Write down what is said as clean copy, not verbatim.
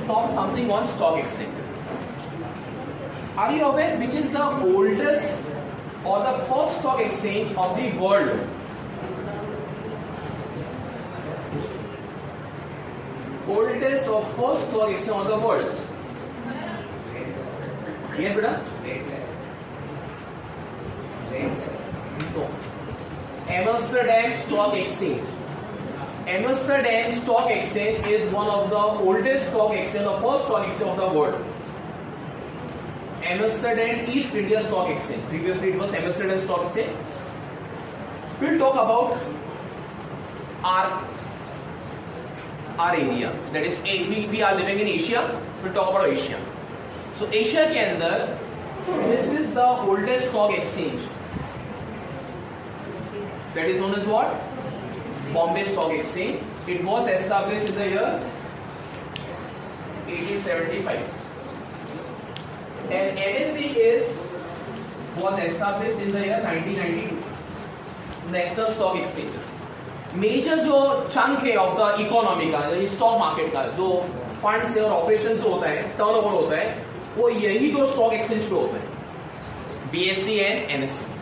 talk something on stock exchange. Are you aware which is the oldest or the first stock exchange of the world? Oldest or first stock exchange of the world? Yes, beta? No. Amsterdam Stock Exchange. Amsterdam Stock Exchange is one of the oldest stock exchange, the first stock exchange of the world. Amsterdam East India Stock Exchange. Previously it was Amsterdam Stock Exchange. We'll talk about our area. That is, we are living in Asia. We'll talk about Asia. So Asia के अंदर this is the oldest stock exchange. That is known as what? Bombay Stock Exchange. It was established in the year 1875. And NSE was established in the year 1992. National Stock Exchanges. Major जो chunk है of the economy का, stock market का, जो funds है और operations जो होता है, turnover होता है, वो यही दो stock exchange पे होता है, BSE and NSE.